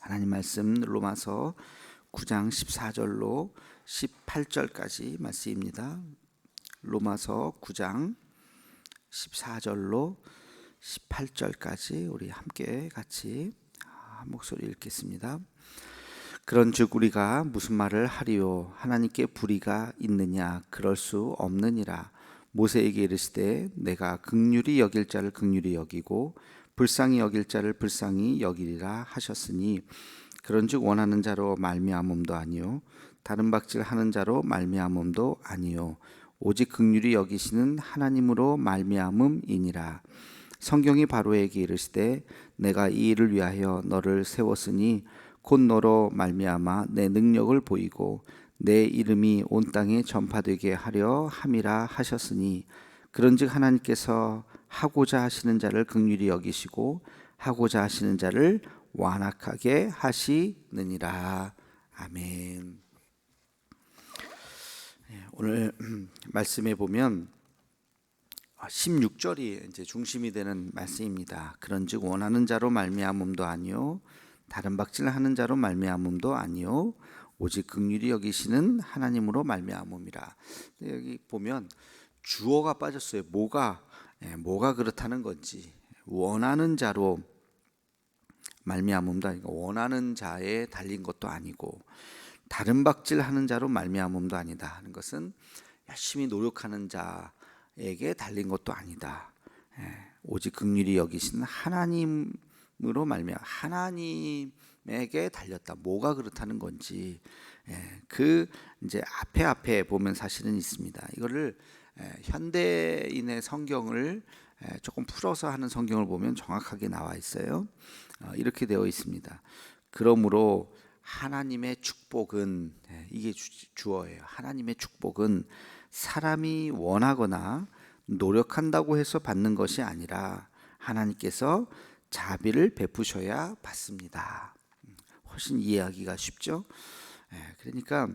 하나님 말씀 로마서 9장 14절로 18절까지 말씀입니다. 로마서 9장 14절로 18절까지 우리 함께 같이 한 목소리 읽겠습니다. 그런즉 우리가 무슨 말을 하리요? 하나님께 불의가 있느냐? 그럴 수 없느니라. 모세에게 이르시되 내가 긍휼히 여길 자를 긍휼히 여기고 불쌍히 여길 자를 불쌍히 여기리라 하셨으니, 그런즉 원하는 자로 말미암음도 아니요 다른 박질하는 자로 말미암음도 아니요 오직 긍휼히 여기시는 하나님으로 말미암음이니라. 성경이 바로에게 이르시되 내가 이 일을 위하여 너를 세웠으니 곧 너로 말미암아 내 능력을 보이고 내 이름이 온 땅에 전파되게 하려 함이라 하셨으니, 그런즉 하나님께서 하고자 하시는 자를 긍휼히 여기시고 하고자 하시는 자를 완악하게 하시느니라. 아멘. 오늘 말씀에 보면 16절이 이제 중심이 되는 말씀입니다. 그런즉 원하는 자로 말미암음도 아니요 다른 박질하는 자로 말미암음도 아니요 오직 긍휼히 여기시는 하나님으로 말미암음이라. 여기 보면 주어가 빠졌어요. 뭐가 그렇다는 건지. 원하는 자로 말미암음도 아니고 원하는 자에 달린 것도 아니고 다른 박질하는 자로 말미암음도 아니다 하는 것은 열심히 노력하는 자에게 달린 것도 아니다. 오직 긍휼히 여기시는 하나님으로 말미암아 하나님에게 달렸다. 뭐가 그렇다는 건지 그 이제 앞에 보면 사실은 있습니다. 이거를 현대인의 성경을 조금 풀어서 하는 성경을 보면 정확하게 나와 있어요. 이렇게 되어 있습니다. 그러므로 하나님의 축복은, 이게 주어예요. 하나님의 축복은 사람이 원하거나 노력한다고 해서 받는 것이 아니라 하나님께서 자비를 베푸셔야 받습니다. 훨씬 이해하기가 쉽죠? 그러니까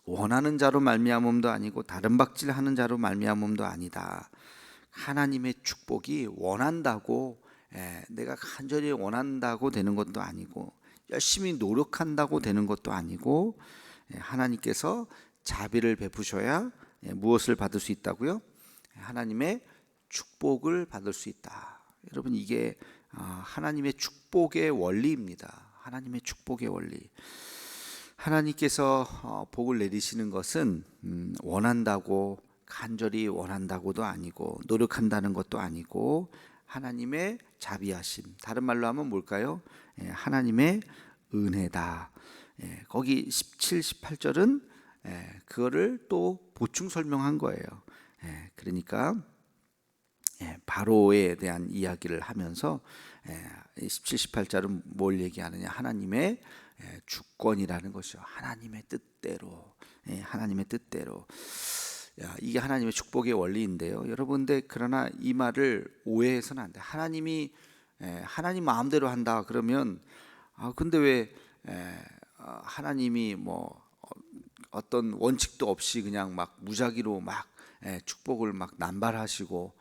원하는 자로 말미암음도 아니고 다른 박질하는 자로 말미암음도 아니다. 하나님의 축복이 원한다고, 내가 간절히 원한다고 되는 것도 아니고 열심히 노력한다고 되는 것도 아니고, 하나님께서 자비를 베푸셔야 무엇을 받을 수 있다고요? 하나님의 축복을 받을 수 있다. 여러분, 이게 하나님의 축복의 원리입니다. 하나님의 축복의 원리. 하나님께서 복을 내리시는 것은 원한다고, 간절히 원한다고도 아니고 노력한다는 것도 아니고 하나님의 자비하심, 다른 말로 하면 뭘까요? 하나님의 은혜다. 거기 17, 18절은 그거를 또 보충 설명한 거예요. 그러니까 바로에 대한 이야기를 하면서 17, 18절은 뭘 얘기하느냐? 하나님의 주권이라는 것이죠. 하나님의 뜻대로, 하나님의 뜻대로. 이게 하나님의 축복의 원리인데요. 여러분들, 그러나 이 말을 오해해서는 안 돼. 하나님이 하나님 마음대로 한다 그러면 근데 왜 하나님이 뭐 어떤 원칙도 없이 그냥 막 무작위로 막 축복을 막 남발하시고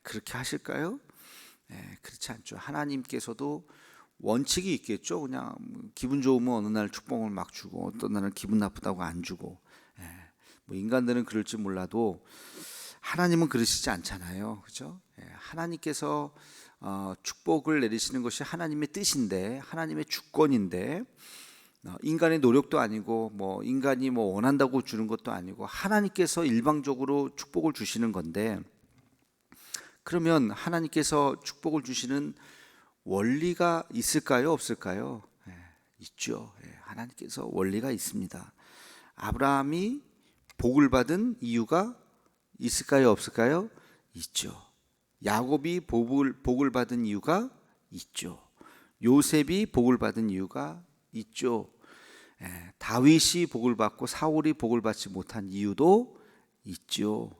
그렇게 하실까요? 그렇지 않죠. 하나님께서도 원칙이 있겠죠. 그냥 기분 좋으면 어느 날 축복을 막 주고 어떤 날은 기분 나쁘다고 안 주고. 뭐 인간들은 그럴지 몰라도 하나님은 그러시지 않잖아요. 그렇죠? 하나님께서 축복을 내리시는 것이 하나님의 뜻인데, 하나님의 주권인데, 인간의 노력도 아니고 뭐 인간이 뭐 원한다고 주는 것도 아니고 하나님께서 일방적으로 축복을 주시는 건데, 그러면 하나님께서 축복을 주시는 원리가 있을까요? 없을까요? 있죠. 하나님께서 원리가 있습니다. 아브라함이 복을 받은 이유가 있을까요? 없을까요? 있죠. 야곱이 복을 받은 이유가 있죠. 요셉이 복을 받은 이유가 있죠. 다윗이 복을 받고 사울이 복을 받지 못한 이유도 있죠.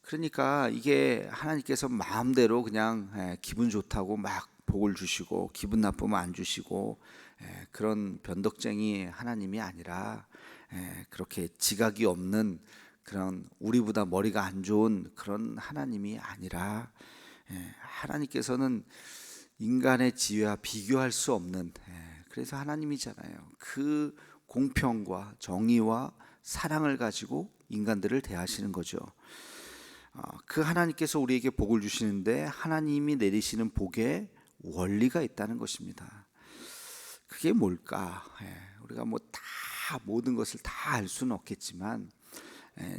그러니까 이게 하나님께서 마음대로 그냥 기분 좋다고 막 복을 주시고 기분 나쁘면 안 주시고 그런 변덕쟁이 하나님이 아니라 그렇게 지각이 없는 그런 우리보다 머리가 안 좋은 그런 하나님이 아니라 하나님께서는 인간의 지혜와 비교할 수 없는, 그래서 하나님이잖아요. 그 공평과 정의와 사랑을 가지고 인간들을 대하시는 거죠. 그 하나님께서 우리에게 복을 주시는데 하나님이 내리시는 복에 원리가 있다는 것입니다. 그게 뭘까? 우리가 뭐 다 모든 것을 다 알 수는 없겠지만,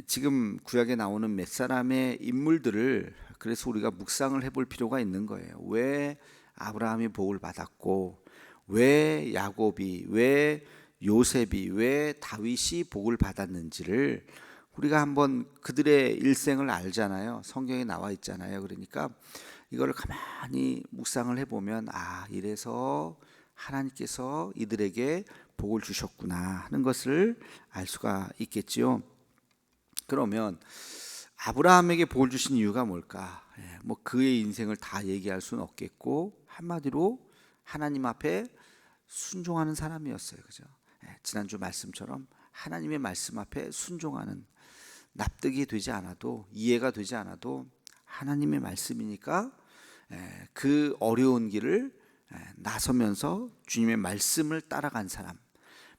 지금 구약에 나오는 몇 사람의 인물들을 그래서 우리가 묵상을 해볼 필요가 있는 거예요. 왜 아브라함이 복을 받았고, 왜 야곱이, 왜 요셉이, 왜 다윗이 복을 받았는지를 우리가 한번 그들의 일생을 알잖아요. 성경에 나와 있잖아요. 그러니까 이거를 가만히 묵상을 해보면, 이래서 하나님께서 이들에게 복을 주셨구나 하는 것을 알 수가 있겠지요. 그러면 아브라함에게 복을 주신 이유가 뭘까? 뭐 그의 인생을 다 얘기할 수는 없겠고, 한마디로 하나님 앞에 순종하는 사람이었어요. 그죠? 지난주 말씀처럼 하나님의 말씀 앞에 순종하는, 납득이 되지 않아도, 이해가 되지 않아도 하나님의 말씀이니까 그 어려운 길을 나서면서 주님의 말씀을 따라간 사람,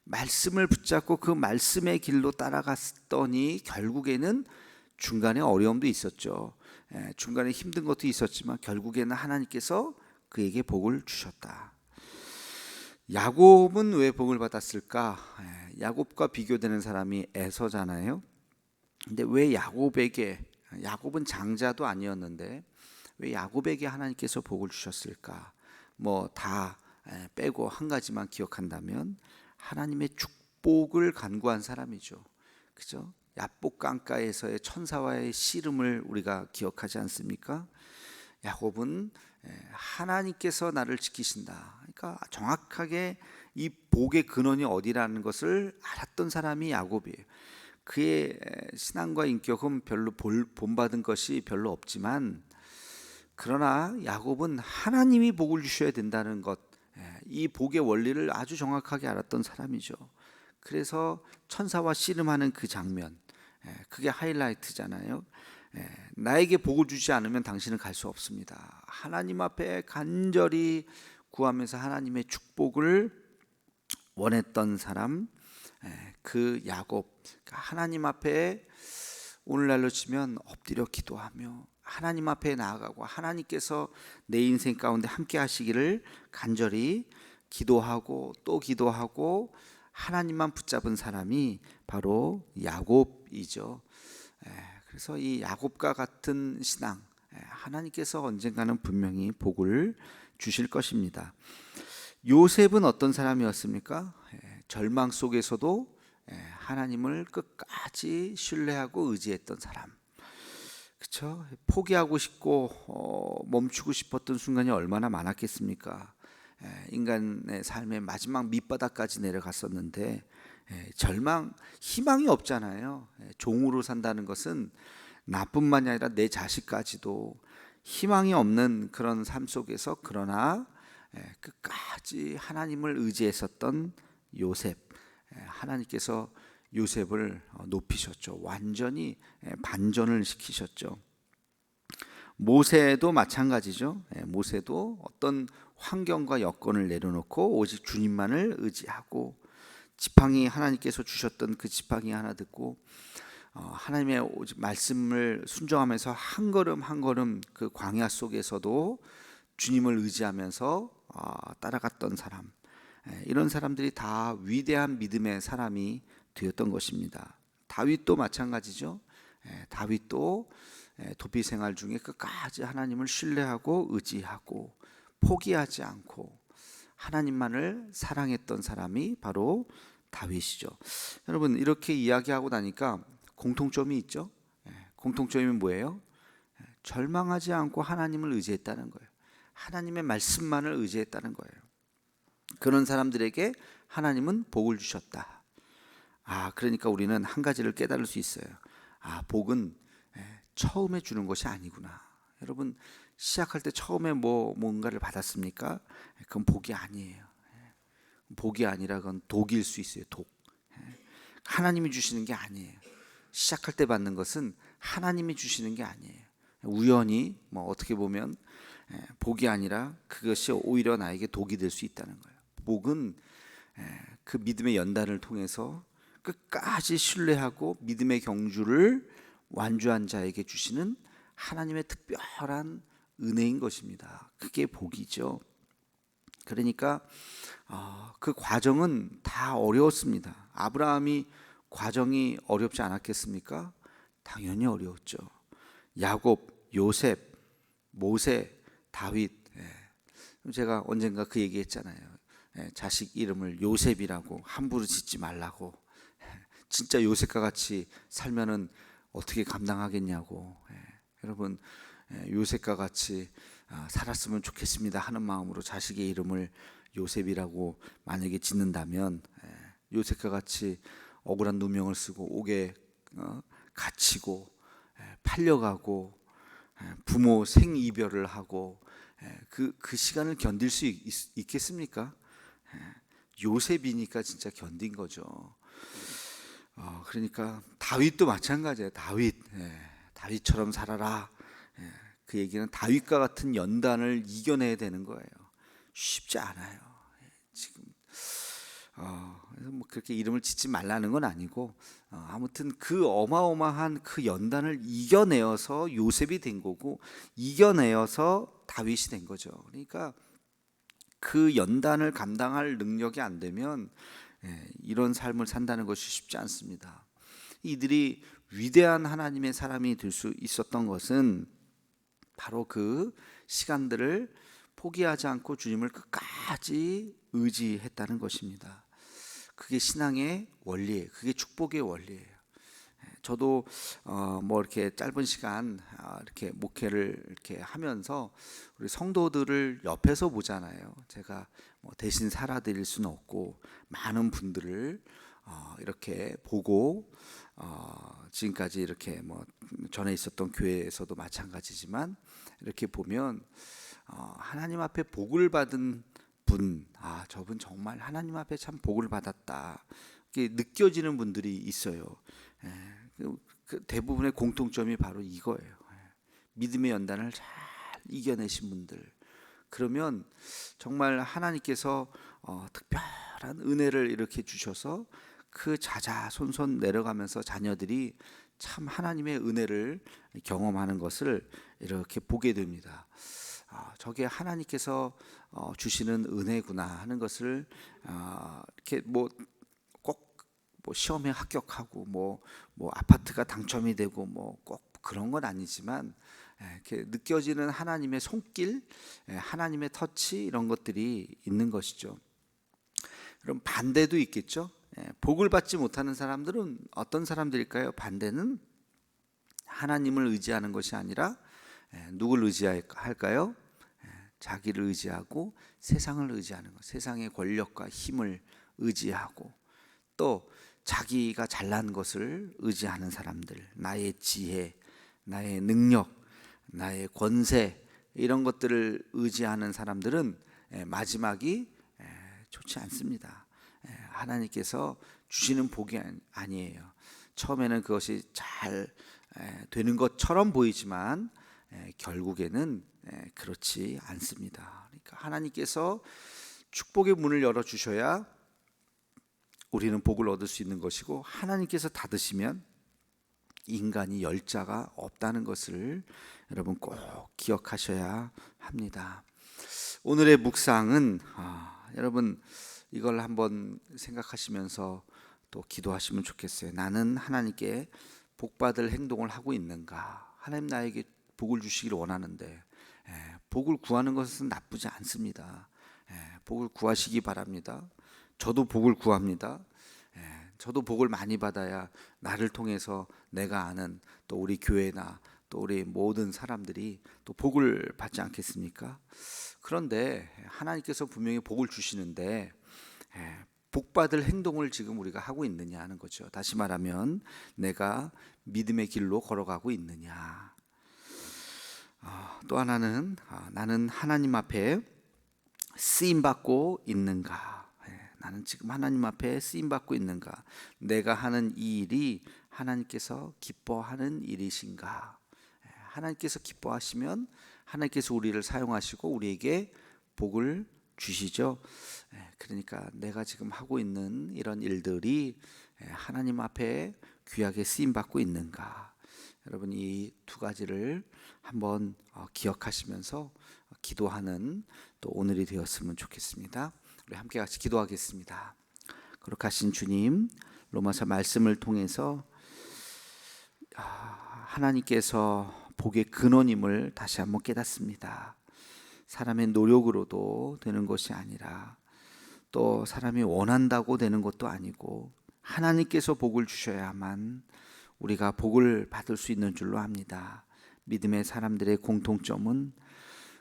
말씀을 붙잡고 그 말씀의 길로 따라갔더니 결국에는 중간에 어려움도 있었죠. 중간에 힘든 것도 있었지만 결국에는 하나님께서 그에게 복을 주셨다. 야곱은 왜 복을 받았을까? 야곱과 비교되는 사람이 에서잖아요. 근데 왜 야곱에게, 야곱은 장자도 아니었는데 왜 야곱에게 하나님께서 복을 주셨을까? 뭐 다 빼고 한 가지만 기억한다면 하나님의 축복을 간구한 사람이죠. 그죠? 야복 강가에서의 천사와의 씨름을 우리가 기억하지 않습니까? 야곱은 하나님께서 나를 지키신다. 그러니까 정확하게 이 복의 근원이 어디라는 것을 알았던 사람이 야곱이에요. 그의 신앙과 인격은 별로 본받은 것이 별로 없지만, 그러나 야곱은 하나님이 복을 주셔야 된다는 것, 이 복의 원리를 아주 정확하게 알았던 사람이죠. 그래서 천사와 씨름하는 그 장면, 그게 하이라이트잖아요. 나에게 복을 주지 않으면 당신은 갈 수 없습니다. 하나님 앞에 간절히 구하면서 하나님의 축복을 원했던 사람, 그 야곱, 하나님 앞에 오늘날로 치면 엎드려 기도하며 하나님 앞에 나아가고 하나님께서 내 인생 가운데 함께 하시기를 간절히 기도하고 또 기도하고 하나님만 붙잡은 사람이 바로 야곱이죠. 그래서 이 야곱과 같은 신앙, 하나님께서 언젠가는 분명히 복을 주실 것입니다. 요셉은 어떤 사람이었습니까? 절망 속에서도 하나님을 끝까지 신뢰하고 의지했던 사람. 그렇죠? 포기하고 싶고 멈추고 싶었던 순간이 얼마나 많았겠습니까? 인간의 삶의 마지막 밑바닥까지 내려갔었는데 절망, 희망이 없잖아요. 종으로 산다는 것은 나뿐만이 아니라 내 자식까지도 희망이 없는 그런 삶 속에서 그러나 끝까지 하나님을 의지했었던 요셉, 하나님께서 요셉을 높이셨죠. 완전히 반전을 시키셨죠. 모세도 마찬가지죠. 모세도 어떤 환경과 여건을 내려놓고 오직 주님만을 의지하고 지팡이, 하나님께서 주셨던 그 지팡이 하나 듣고 하나님의 오직 말씀을 순종하면서 한 걸음 한 걸음 그 광야 속에서도 주님을 의지하면서 따라갔던 사람, 이런 사람들이 다 위대한 믿음의 사람이 되었던 것입니다. 다윗도 마찬가지죠. 다윗도 도피 생활 중에 끝까지 하나님을 신뢰하고 의지하고 포기하지 않고 하나님만을 사랑했던 사람이 바로 다윗이죠. 여러분, 이렇게 이야기하고 나니까 공통점이 있죠. 공통점이 뭐예요? 절망하지 않고 하나님을 의지했다는 거예요. 하나님의 말씀만을 의지했다는 거예요. 그런 사람들에게 하나님은 복을 주셨다. 그러니까 우리는 한 가지를 깨달을 수 있어요. 복은 처음에 주는 것이 아니구나. 여러분, 시작할 때 처음에 뭔가를 받았습니까? 그건 복이 아니에요. 복이 아니라 그건 독일 수 있어요. 독. 하나님이 주시는 게 아니에요. 시작할 때 받는 것은 하나님이 주시는 게 아니에요. 우연히 어떻게 보면 복이 아니라 그것이 오히려 나에게 독이 될 수 있다는 거예요. 복은 그 믿음의 연단을 통해서 끝까지 신뢰하고 믿음의 경주를 완주한 자에게 주시는 하나님의 특별한 은혜인 것입니다. 그게 복이죠. 그러니까 그 과정은 다 어려웠습니다. 아브라함이 과정이 어렵지 않았겠습니까? 당연히 어려웠죠. 야곱, 요셉, 모세, 다윗. 제가 언젠가 그 얘기했잖아요. 자식 이름을 요셉이라고 함부로 짓지 말라고. 진짜 요셉과 같이 살면은 어떻게 감당하겠냐고. 여러분, 요셉과 같이 살았으면 좋겠습니다 하는 마음으로 자식의 이름을 요셉이라고 만약에 짓는다면, 요셉과 같이 억울한 누명을 쓰고 옥에 갇히고 팔려가고 부모 생이별을 하고 그 시간을 견딜 수 있겠습니까? 요셉이니까 진짜 견딘 거죠. 그러니까 다윗도 마찬가지예요. 다윗처럼 살아라. 그 얘기는 다윗과 같은 연단을 이겨내야 되는 거예요. 쉽지 않아요. 지금 그래서 뭐 그렇게 이름을 짓지 말라는 건 아니고, 아무튼 그 어마어마한 그 연단을 이겨내어서 요셉이 된 거고, 이겨내어서 다윗이 된 거죠. 그러니까 그 연단을 감당할 능력이 안 되면 이런 삶을 산다는 것이 쉽지 않습니다. 이들이 위대한 하나님의 사람이 될 수 있었던 것은 바로 그 시간들을 포기하지 않고 주님을 끝까지 의지했다는 것입니다. 그게 신앙의 원리예요. 그게 축복의 원리예요. 저도 뭐 이렇게 짧은 시간 이렇게 목회를 이렇게 하면서 우리 성도들을 옆에서 보잖아요. 제가 뭐 대신 살아드릴 수는 없고, 많은 분들을 이렇게 보고, 지금까지 이렇게 뭐 전에 있었던 교회에서도 마찬가지지만 이렇게 보면 하나님 앞에 복을 받은 분, 저분 정말 하나님 앞에 참 복을 받았다, 이렇게 느껴지는 분들이 있어요. 그 대부분의 공통점이 바로 이거예요. 믿음의 연단을 잘 이겨내신 분들. 그러면 정말 하나님께서 특별한 은혜를 이렇게 주셔서 그 자자손손 내려가면서 자녀들이 참 하나님의 은혜를 경험하는 것을 이렇게 보게 됩니다. 저게 하나님께서 주시는 은혜구나 하는 것을 이렇게 뭐 시험에 합격하고 뭐 아파트가 당첨이 되고 뭐 꼭 그런 건 아니지만, 이렇게 느껴지는 하나님의 손길, 하나님의 터치, 이런 것들이 있는 것이죠. 그럼 반대도 있겠죠. 복을 받지 못하는 사람들은 어떤 사람들일까요? 반대는 하나님을 의지하는 것이 아니라 누굴 의지할까요? 자기를 의지하고 세상을 의지하는 것, 세상의 권력과 힘을 의지하고, 또 자기가 잘난 것을 의지하는 사람들, 나의 지혜, 나의 능력, 나의 권세, 이런 것들을 의지하는 사람들은 마지막이 좋지 않습니다. 하나님께서 주시는 복이 아니에요. 처음에는 그것이 잘 되는 것처럼 보이지만 결국에는 그렇지 않습니다. 그러니까 하나님께서 축복의 문을 열어 주셔야 우리는 복을 얻을 수 있는 것이고, 하나님께서 닫으시면 인간이 열 자가 없다는 것을 여러분 꼭 기억하셔야 합니다. 오늘의 묵상은 여러분 이걸 한번 생각하시면서 또 기도하시면 좋겠어요. 나는 하나님께 복받을 행동을 하고 있는가? 하나님 나에게 복을 주시기를 원하는데, 복을 구하는 것은 나쁘지 않습니다. 복을 구하시기 바랍니다. 저도 복을 구합니다. 저도 복을 많이 받아야 나를 통해서 내가 아는 또 우리 교회나 또 우리 모든 사람들이 또 복을 받지 않겠습니까? 그런데 하나님께서 분명히 복을 주시는데 복받을 행동을 지금 우리가 하고 있느냐 하는 거죠. 다시 말하면 내가 믿음의 길로 걸어가고 있느냐. 또 하나는 나는 하나님 앞에 쓰임받고 있는가. 나는 지금 하나님 앞에 쓰임받고 있는가. 내가 하는 이 일이 하나님께서 기뻐하는 일이신가. 하나님께서 기뻐하시면 하나님께서 우리를 사용하시고 우리에게 복을 주시죠. 그러니까 내가 지금 하고 있는 이런 일들이 하나님 앞에 귀하게 쓰임 받고 있는가? 여러분 이 두 가지를 한번 기억하시면서 기도하는 또 오늘이 되었으면 좋겠습니다. 우리 함께 같이 기도하겠습니다. 거룩하신 주님, 로마서 말씀을 통해서 하나님께서 복의 근원임을 다시 한번 깨닫습니다. 사람의 노력으로도 되는 것이 아니라 또 사람이 원한다고 되는 것도 아니고 하나님께서 복을 주셔야만 우리가 복을 받을 수 있는 줄로 압니다. 믿음의 사람들의 공통점은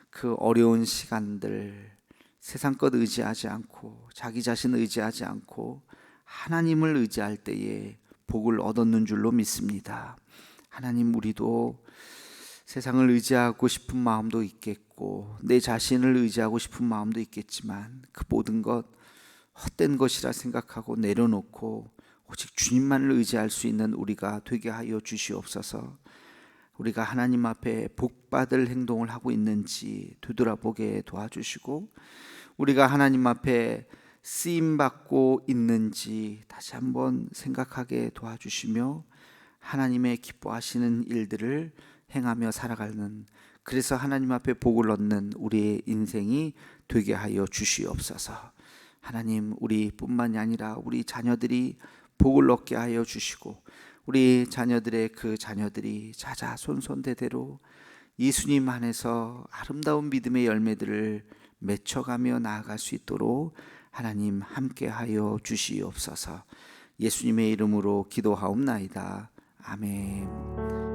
그 어려운 시간들 세상 것 의지하지 않고 자기 자신을 의지하지 않고 하나님을 의지할 때에 복을 얻었는 줄로 믿습니다. 하나님, 우리도 세상을 의지하고 싶은 마음도 있겠고 내 자신을 의지하고 싶은 마음도 있겠지만 그 모든 것 헛된 것이라 생각하고 내려놓고 오직 주님만을 의지할 수 있는 우리가 되게 하여 주시옵소서. 우리가 하나님 앞에 복받을 행동을 하고 있는지 되돌아보게 도와주시고 우리가 하나님 앞에 쓰임받고 있는지 다시 한번 생각하게 도와주시며 하나님의 기뻐하시는 일들을 행하며 살아가는, 그래서 하나님 앞에 복을 얻는 우리의 인생이 되게 하여 주시옵소서. 하나님, 우리뿐만이 아니라 우리 자녀들이 복을 얻게 하여 주시고 우리 자녀들의 그 자녀들이 자자손손대대로 예수님 안에서 아름다운 믿음의 열매들을 맺혀가며 나아갈 수 있도록 하나님 함께하여 주시옵소서. 예수님의 이름으로 기도하옵나이다. 아멘.